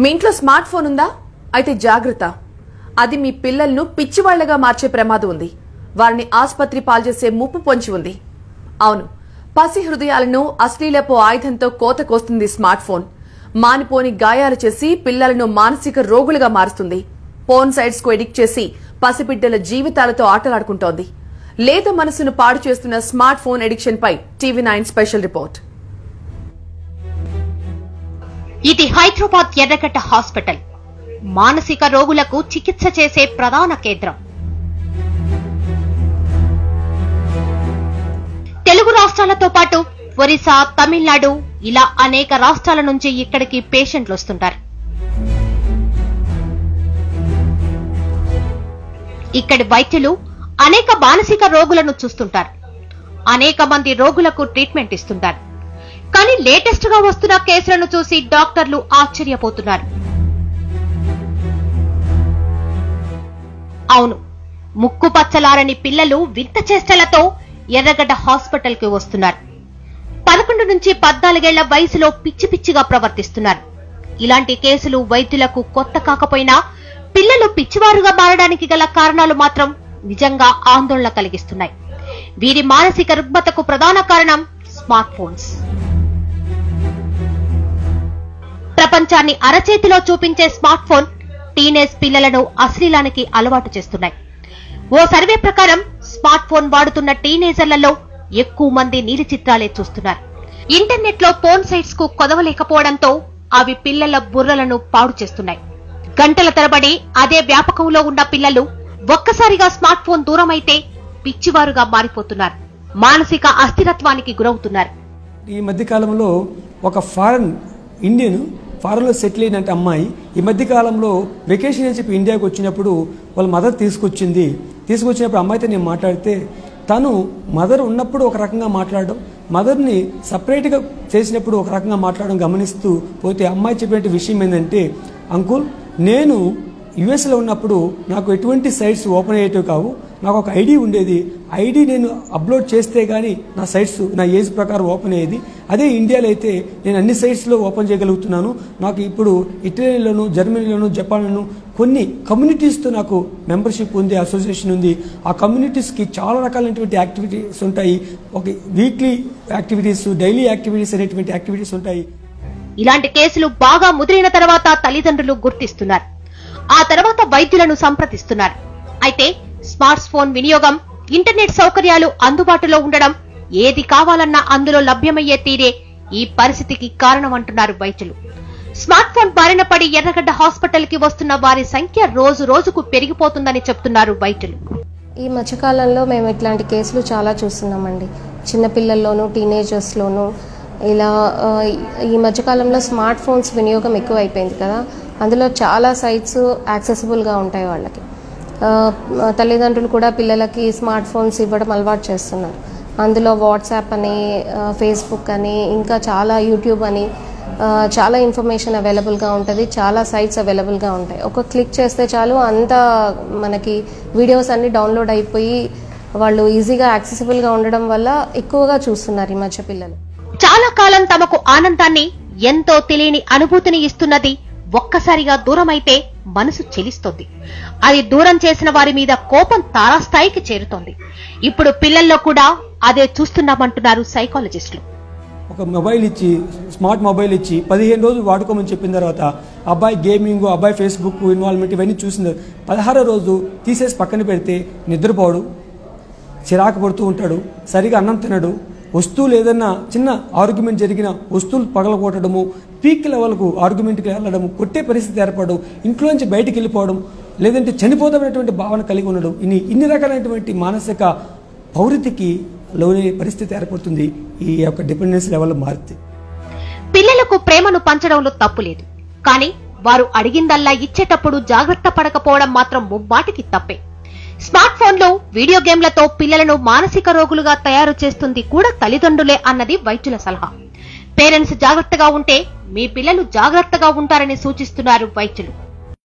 మీ ఇంట్లో smart phone ఉందా? అయితే జాగ్రత్త. అది మీ పిల్లలను పిచ్చివాళ్లగా మార్చే ప్రమాదం ఉంది. వారిని ఆసుపత్రి పాల్చేసే ముప్పు పొంచి ఉంది. అవును, పసి హృదయాలను అశ్లీలపు ఆయుధంతో కోతకొస్తుంది స్మార్ట్ ఫోన్. మానిపోని గాయాలు చేసి పిల్లలను మానసిక రోగులుగా మారుస్తుంది. పోర్న్ సైట్స్ కు ఎడిక్ట్ చేసి పసిబిడ్డల జీవితాలతో ఆటలాడుకుంటోంది. లేత మనసును పాడు చేస్తున్న స్మార్ట్ ఫోన్ ఎడిక్షన్ పై TV9 స్పెషల్ రిపోర్ట్. ఇది హైదరాబాద్ ఎర్రగడ్డ హాస్పిటల్, మానసిక రోగులకు చికిత్స చేసే ప్రధాన కేంద్రం. తెలుగు రాష్ట్రాలతో పాటు ఒరిస్సా, తమిళనాడు ఇలా అనేక రాష్ట్రాల నుంచి ఇక్కడికి పేషెంట్లు వస్తుంటారు. ఇక్కడి వైద్యులు అనేక మానసిక రోగులను చూస్తుంటారు. అనేక మంది రోగులకు ట్రీట్మెంట్ ఇస్తుంటారు. కానీ లేటెస్ట్ గా వస్తున్న కేసులను చూసి డాక్టర్లు ఆశ్చర్యపోతున్నారు. అవును, ముక్కు పచ్చలారని పిల్లలు వింత చేష్టలతో ఎర్రగడ్డ హాస్పిటల్ కి వస్తున్నారు. 11 నుంచి 14 ఏళ్ల వయసులో పిచ్చి పిచ్చిగా ప్రవర్తిస్తున్నారు. ఇలాంటి కేసులు వైద్యులకు కొత్త కాకపోయినా పిల్లలు పిచ్చివారుగా మారడానికి గల కారణాలు మాత్రం నిజంగా ఆందోళన కలిగిస్తున్నాయి. వీరి మానసిక రుగ్మతకు ప్రధాన కారణం స్మార్ట్ ఫోన్స్. ప్రపంచాన్ని అరచేతిలో చూపించే స్మార్ట్ ఫోన్ టీనేజ్ పిల్లలను అశ్లీలానికి అలవాటు చేస్తున్నాయి. ఓ సర్వే ప్రకారం స్మార్ట్ ఫోన్ వాడుతున్న టీనేజర్లలో ఎక్కువ మంది నీలి చిత్రాలే చూస్తున్నారు. ఇంటర్నెట్ లో పోర్న్ సైట్స్ కు కొదవలేకపోవడంతో అవి పిల్లల బుర్రలను పాడు చేస్తున్నాయి. గంటల తరబడి అదే వ్యాపకంలో ఉన్న పిల్లలు ఒక్కసారిగా స్మార్ట్ ఫోన్ దూరమైతే పిచ్చివారుగా మారిపోతున్నారు. మానసిక అస్థిరత్వానికి గురవుతున్నారు. ఈ మధ్య కాలంలో ఒక ఇండియన్ ఫారెన్ లో సెటిల్ అయిన అమ్మాయి ఈ మధ్య కాలంలో వెకేషన్ అని చెప్పి ఇండియాకి వచ్చినప్పుడు వాళ్ళ మదర్ తీసుకొచ్చినప్పుడు అమ్మాయితో నేను మాట్లాడితే తను మదర్ ఉన్నప్పుడు ఒక రకంగా మాట్లాడడం, మదర్ని సపరేట్గా చేసినప్పుడు ఒక రకంగా మాట్లాడడం గమనిస్తూ పోతే అమ్మాయి చెప్పిన విషయం ఏంటంటే, అంకుల్ నేను యుఎస్లో ఉన్నప్పుడు నాకు ఎటువంటి సైట్స్ ఓపెన్ అయ్యేటివి కావు. నాకు ఒక ఐడి ఉండేది. ఐడి నేను అప్లోడ్ చేస్తే కానీ నా సైట్స్ నా ఏజ్ ప్రకారం ఓపెన్ అయ్యేది. అదే ఇండియాలో అయితే నేను అన్ని సైట్స్లో ఓపెన్ చేయగలుగుతున్నాను. నాకు ఇప్పుడు ఇటలీలోను, జర్మనీలోను, జపాన్లోను కొన్ని కమ్యూనిటీస్తో నాకు మెంబర్షిప్ ఉంది, అసోసియేషన్ ఉంది. ఆ కమ్యూనిటీస్కి చాలా రకాలైనటువంటి యాక్టివిటీస్ ఉంటాయి. ఒక వీక్లీ యాక్టివిటీస్, డైలీ యాక్టివిటీస్ అనేటువంటి యాక్టివిటీస్ ఉంటాయి. ఇలాంటి కేసులు బాగా ముదిరిన తర్వాత తల్లిదండ్రులు గుర్తిస్తున్నారు. ఆ తర్వాత వైద్యులను సంప్రదిస్తున్నారు. అయితే స్మార్ట్ ఫోన్ వినియోగం, ఇంటర్నెట్ సౌకర్యాలు అందుబాటులో ఉండడం, ఏది కావాలన్నా అందులో లభ్యమయ్యే తీరే ఈ పరిస్థితికి కారణమంటున్నారు వైద్యులు. స్మార్ట్ ఫోన్ బారిన పడి ఎర్రగడ్డ హాస్పిటల్ కి వస్తున్న వారి సంఖ్య రోజు రోజుకు పెరిగిపోతుందని చెప్తున్నారు వైద్యులు. ఈ మధ్యకాలంలో మేము ఇట్లాంటి కేసులు చాలా చూస్తున్నామండి. చిన్నపిల్లల్లోనూ, టీనేజర్స్లోనూ ఇలా ఈ మధ్యకాలంలో స్మార్ట్ ఫోన్స్ వినియోగం ఎక్కువ అయిపోయింది కదా. అందులో చాలా సైట్స్ యాక్సెసిబుల్గా ఉంటాయి వాళ్ళకి. తల్లిదండ్రులు కూడా పిల్లలకి స్మార్ట్ ఫోన్స్ ఇవ్వడం అలవాటు చేస్తున్నారు. అందులో వాట్సాప్ అని, ఫేస్బుక్ అని, ఇంకా చాలా యూట్యూబ్ అని చాలా ఇన్ఫర్మేషన్ అవైలబుల్గా ఉంటుంది. చాలా సైట్స్ అవైలబుల్గా ఉంటాయి. ఒక క్లిక్ చేస్తే చాలు అంతా మనకి వీడియోస్ అన్ని డౌన్లోడ్ అయిపోయి వాళ్ళు ఈజీగా యాక్సెసిబుల్గా ఉండడం వల్ల ఎక్కువగా చూస్తున్నారు ఈ మధ్య పిల్లలు. చాలా కాలం తమకు ఆనందాన్ని, ఎంతో తెలియని అనుభూతిని ఇస్తున్నది ఒక్కసారిగా దూరమైతే మనసు చెలిస్తోంది. అది దూరం చేసిన వారి మీద కోపం తారాస్థాయికి చేరుతోంది. ఇప్పుడు పిల్లల్లో కూడా అదే చూస్తున్నామంటున్నారు సైకాలజిస్టులు. ఒక మొబైల్ ఇచ్చి, స్మార్ట్ మొబైల్ ఇచ్చి 15 రోజులు వాడుకోమని చెప్పిన తర్వాత అబ్బాయి గేమింగ్, అబ్బాయి ఫేస్బుక్ ఇన్వాల్వ్మెంట్ ఇవన్నీ చూసిన 16వ రోజు తీసేసి పక్కన పెడితే నిద్రపోడు, చిరాకు పడుతూ ఉంటాడు, సరిగా అన్నం తినడు, వస్తువులు ఏదన్నా చిన్న ఆర్గ్యుమెంట్ జరిగిన వస్తువులు పగలగొట్టడము, పీక్ లెవెల్కు ఆర్గ్యుమెంట్కి వెళ్ళడము, కొట్టే పరిస్థితి ఏర్పడడం, ఇంట్లో నుంచి బయటికి వెళ్ళిపోవడం, లేదంటే చనిపోతామనేటువంటి భావన కలిగి ఉండడం, ఇన్ని రకాలైనటువంటి మానసిక పౌరితికి లోనే పరిస్థితి ఏర్పడుతుంది ఈ యొక్క డిపెండెన్స్ లెవెల్ మారితే. పిల్లలకు ప్రేమను పంచడంలో తప్పు లేదు. కానీ వారు అడిగిందల్లా ఇచ్చేటప్పుడు జాగ్రత్త పడకపోవడం మాత్రం ముమ్మాటికి తప్పే. స్మార్ట్ ఫోన్లో వీడియో గేమ్లతో పిల్లలను మానసిక రోగులుగా తయారు చేస్తుంది కూడా తల్లిదండ్రులే అన్నది వైద్యుల సలహా. పేరెంట్స్ జాగ్రత్తగా ఉంటే మీ పిల్లలు జాగ్రత్తగా ఉంటారని సూచిస్తున్నారు వైద్యులు.